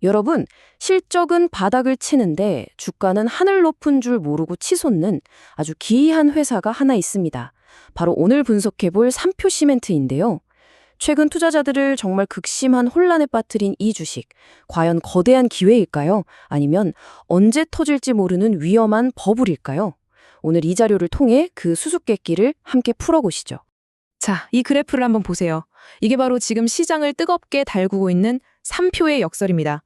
여러분, 실적은 바닥을 치는데 주가는 하늘 높은 줄 모르고 치솟는 아주 기이한 회사가 하나 있습니다. 바로 오늘 분석해볼 삼표시멘트인데요. 최근 투자자들을 정말 극심한 혼란에 빠뜨린 이 주식, 과연 거대한 기회일까요? 아니면 언제 터질지 모르는 위험한 버블일까요? 오늘 이 자료를 통해 그 수수께끼를 함께 풀어보시죠. 자, 이 그래프를 한번 보세요. 이게 바로 지금 시장을 뜨겁게 달구고 있는 3표의 역설입니다.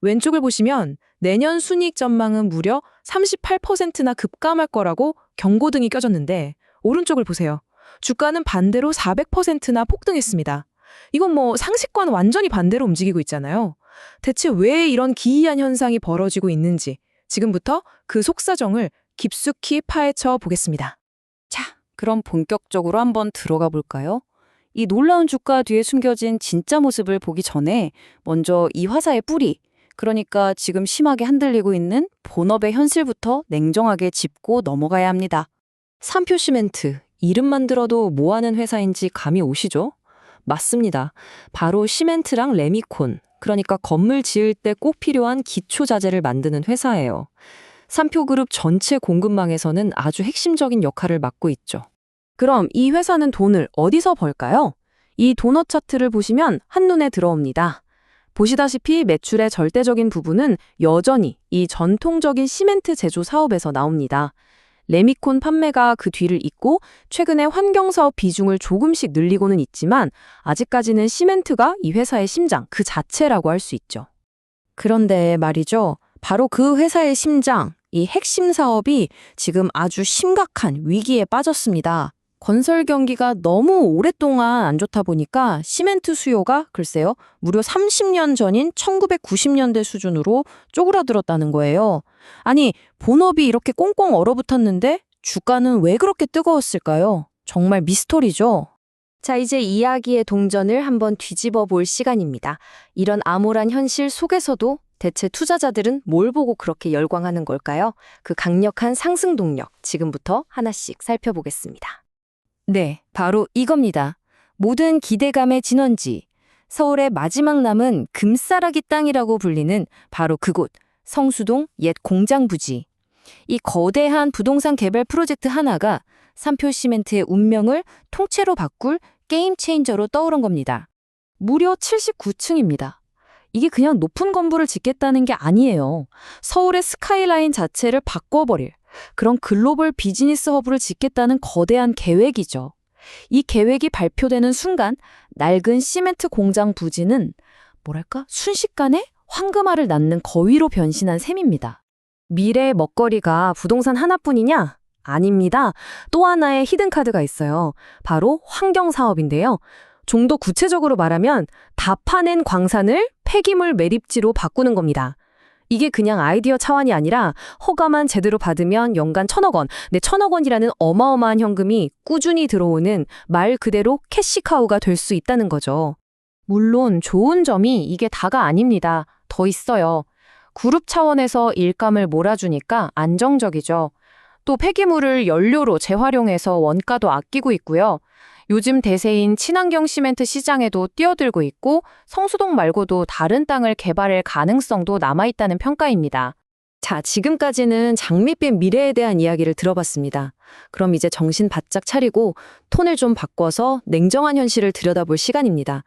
왼쪽을 보시면 내년 순이익 전망은 무려 38%나 급감할 거라고 경고등이 껴졌는데, 오른쪽을 보세요. 주가는 반대로 400%나 폭등했습니다. 이건 상식과는 완전히 반대로 움직이고 있잖아요. 대체 왜 이런 기이한 현상이 벌어지고 있는지 지금부터 그 속사정을 깊숙이 파헤쳐 보겠습니다. 자, 그럼 본격적으로 한번 들어가 볼까요? 이 놀라운 주가 뒤에 숨겨진 진짜 모습을 보기 전에 먼저 이 화사의 뿌리, 그러니까 지금 심하게 흔들리고 있는 본업의 현실부터 냉정하게 짚고 넘어가야 합니다. 삼표시멘트, 이름만 들어도 뭐 하는 회사인지 감이 오시죠? 맞습니다. 바로 시멘트랑 레미콘, 그러니까 건물 지을 때 꼭 필요한 기초자재를 만드는 회사예요. 삼표그룹 전체 공급망에서는 아주 핵심적인 역할을 맡고 있죠. 그럼 이 회사는 돈을 어디서 벌까요? 이 도넛 차트를 보시면 한눈에 들어옵니다. 보시다시피 매출의 절대적인 부분은 여전히 이 전통적인 시멘트 제조 사업에서 나옵니다. 레미콘 판매가 그 뒤를 잇고 최근에 환경사업 비중을 조금씩 늘리고는 있지만 아직까지는 시멘트가 이 회사의 심장 그 자체라고 할 수 있죠. 그런데 말이죠. 바로 그 회사의 심장, 이 핵심 사업이 지금 아주 심각한 위기에 빠졌습니다. 건설 경기가 너무 오랫동안 안 좋다 보니까 시멘트 수요가 글쎄요, 무려 30년 전인 1990년대 수준으로 쪼그라들었다는 거예요. 아니, 본업이 이렇게 꽁꽁 얼어붙었는데 주가는 왜 그렇게 뜨거웠을까요? 정말 미스터리죠. 자, 이제 이야기의 동전을 한번 뒤집어 볼 시간입니다. 이런 암울한 현실 속에서도 대체 투자자들은 뭘 보고 그렇게 열광하는 걸까요? 그 강력한 상승 동력, 지금부터 하나씩 살펴보겠습니다. 네, 바로 이겁니다. 모든 기대감의 진원지, 서울의 마지막 남은 금싸라기 땅이라고 불리는 바로 그곳, 성수동 옛 공장 부지. 이 거대한 부동산 개발 프로젝트 하나가 삼표시멘트의 운명을 통째로 바꿀 게임 체인저로 떠오른 겁니다. 무려 79층입니다. 이게 그냥 높은 건물을 짓겠다는 게 아니에요. 서울의 스카이라인 자체를 바꿔버릴 그런 글로벌 비즈니스 허브를 짓겠다는 거대한 계획이죠. 이 계획이 발표되는 순간 낡은 시멘트 공장 부지는 뭐랄까 순식간에 황금알을 낳는 거위로 변신한 셈입니다. 미래의 먹거리가 부동산 하나뿐이냐? 아닙니다. 또 하나의 히든카드가 있어요. 바로 환경사업인데요. 좀 더 구체적으로 말하면 다 파낸 광산을 폐기물 매립지로 바꾸는 겁니다. 이게 그냥 아이디어 차원이 아니라 허가만 제대로 받으면 연간 1,000억 원, 1,000억 원이라는 어마어마한 현금이 꾸준히 들어오는 말 그대로 캐시카우가 될 수 있다는 거죠. 물론 좋은 점이 이게 다가 아닙니다. 더 있어요. 그룹 차원에서 일감을 몰아주니까 안정적이죠. 또 폐기물을 연료로 재활용해서 원가도 아끼고 있고요. 요즘 대세인 친환경 시멘트 시장에도 뛰어들고 있고 성수동 말고도 다른 땅을 개발할 가능성도 남아있다는 평가입니다. 자, 지금까지는 장밋빛 미래에 대한 이야기를 들어봤습니다. 그럼 이제 정신 바짝 차리고 톤을 좀 바꿔서 냉정한 현실을 들여다볼 시간입니다.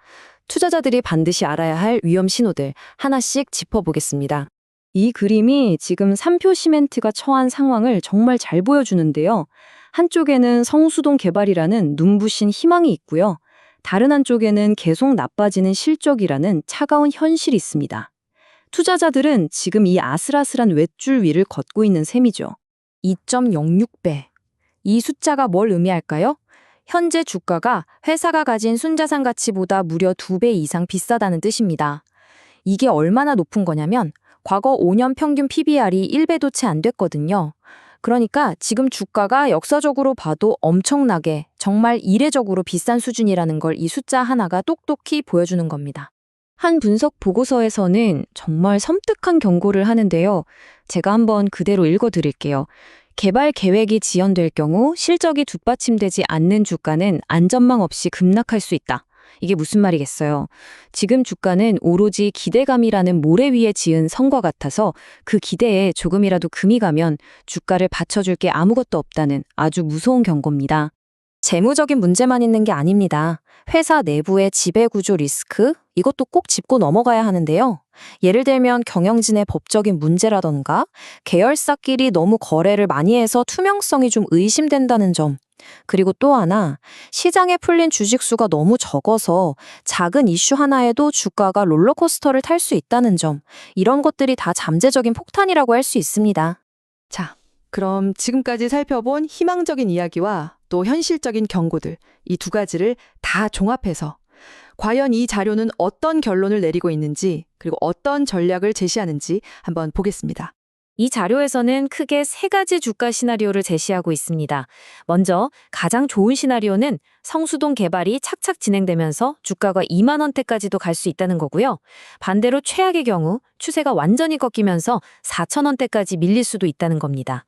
투자자들이 반드시 알아야 할 위험 신호들 하나씩 짚어보겠습니다. 이 그림이 지금 삼표시멘트가 처한 상황을 정말 잘 보여주는데요. 한쪽에는 성수동 개발이라는 눈부신 희망이 있고요. 다른 한쪽에는 계속 나빠지는 실적이라는 차가운 현실이 있습니다. 투자자들은 지금 이 아슬아슬한 웻줄 위를 걷고 있는 셈이죠. 2.06배. 이 숫자가 뭘 의미할까요? 현재 주가가 회사가 가진 순자산 가치보다 무려 2배 이상 비싸다는 뜻입니다. 이게 얼마나 높은 거냐면 과거 5년 평균 PBR이 1배도 채 안 됐거든요. 그러니까 지금 주가가 역사적으로 봐도 엄청나게 정말 이례적으로 비싼 수준이라는 걸 이 숫자 하나가 똑똑히 보여주는 겁니다. 한 분석 보고서에서는 정말 섬뜩한 경고를 하는데요. 제가 한번 그대로 읽어드릴게요. 개발 계획이 지연될 경우 실적이 뒷받침되지 않는 주가는 안전망 없이 급락할 수 있다. 이게 무슨 말이겠어요? 지금 주가는 오로지 기대감이라는 모래 위에 지은 성과 같아서 그 기대에 조금이라도 금이 가면 주가를 받쳐줄 게 아무것도 없다는 아주 무서운 경고입니다. 재무적인 문제만 있는 게 아닙니다. 회사 내부의 지배구조 리스크, 이것도 꼭 짚고 넘어가야 하는데요. 예를 들면 경영진의 법적인 문제라던가 계열사끼리 너무 거래를 많이 해서 투명성이 좀 의심된다는 점. 그리고 또 하나, 시장에 풀린 주식수가 너무 적어서 작은 이슈 하나에도 주가가 롤러코스터를 탈 수 있다는 점. 이런 것들이 다 잠재적인 폭탄이라고 할 수 있습니다. 자, 그럼 지금까지 살펴본 희망적인 이야기와 또 현실적인 경고들, 이 두 가지를 다 종합해서 과연 이 자료는 어떤 결론을 내리고 있는지, 그리고 어떤 전략을 제시하는지 한번 보겠습니다. 이 자료에서는 크게 세 가지 주가 시나리오를 제시하고 있습니다. 먼저 가장 좋은 시나리오는 성수동 개발이 착착 진행되면서 주가가 2만 원대까지도 갈 수 있다는 거고요. 반대로 최악의 경우 추세가 완전히 꺾이면서 4천 원대까지 밀릴 수도 있다는 겁니다.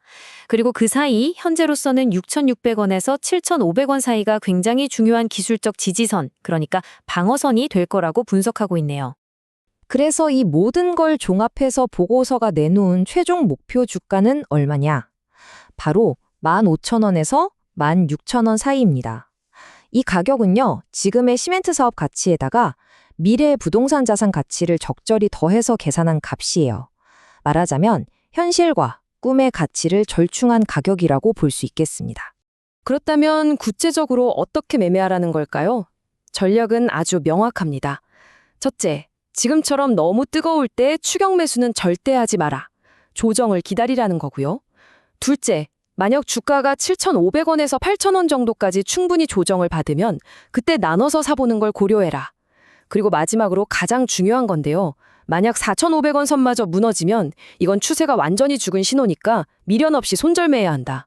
그리고 그 사이 현재로서는 6,600원에서 7,500원 사이가 굉장히 중요한 기술적 지지선, 그러니까 방어선이 될 거라고 분석하고 있네요. 그래서 이 모든 걸 종합해서 보고서가 내놓은 최종 목표 주가는 얼마냐? 바로 15,000원에서 16,000원 사이입니다. 이 가격은요, 지금의 시멘트 사업 가치에다가 미래의 부동산 자산 가치를 적절히 더해서 계산한 값이에요. 말하자면 현실과 꿈의 가치를 절충한 가격이라고 볼 수 있겠습니다. 그렇다면 구체적으로 어떻게 매매하라는 걸까요? 전략은 아주 명확합니다. 첫째, 지금처럼 너무 뜨거울 때 추격 매수는 절대 하지 마라. 조정을 기다리라는 거고요. 둘째, 만약 주가가 7,500원에서 8,000원 정도까지 충분히 조정을 받으면 그때 나눠서 사보는 걸 고려해라. 그리고 마지막으로 가장 중요한 건데요. 만약 4,500원 선마저 무너지면 이건 추세가 완전히 죽은 신호니까 미련 없이 손절매해야 한다.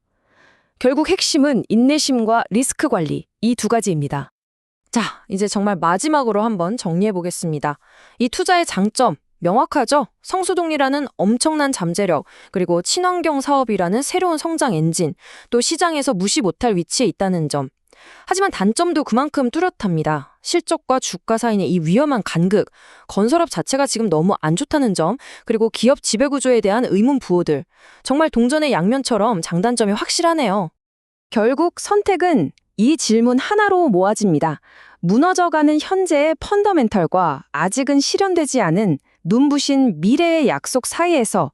결국 핵심은 인내심과 리스크 관리, 이 두 가지입니다. 자, 이제 정말 마지막으로 한번 정리해 보겠습니다. 이 투자의 장점, 명확하죠? 성수동이라는 엄청난 잠재력, 그리고 친환경 사업이라는 새로운 성장 엔진, 또 시장에서 무시 못할 위치에 있다는 점. 하지만 단점도 그만큼 뚜렷합니다. 실적과 주가 사이의 이 위험한 간극, 건설업 자체가 지금 너무 안 좋다는 점, 그리고 기업 지배구조에 대한 의문 부호들. 정말 동전의 양면처럼 장단점이 확실하네요. 결국 선택은 이 질문 하나로 모아집니다. 무너져가는 현재의 펀더멘털과 아직은 실현되지 않은 눈부신 미래의 약속 사이에서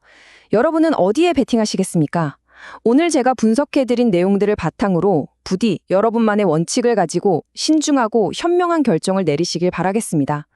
여러분은 어디에 베팅하시겠습니까? 오늘 제가 분석해드린 내용들을 바탕으로 부디 여러분만의 원칙을 가지고 신중하고 현명한 결정을 내리시길 바라겠습니다.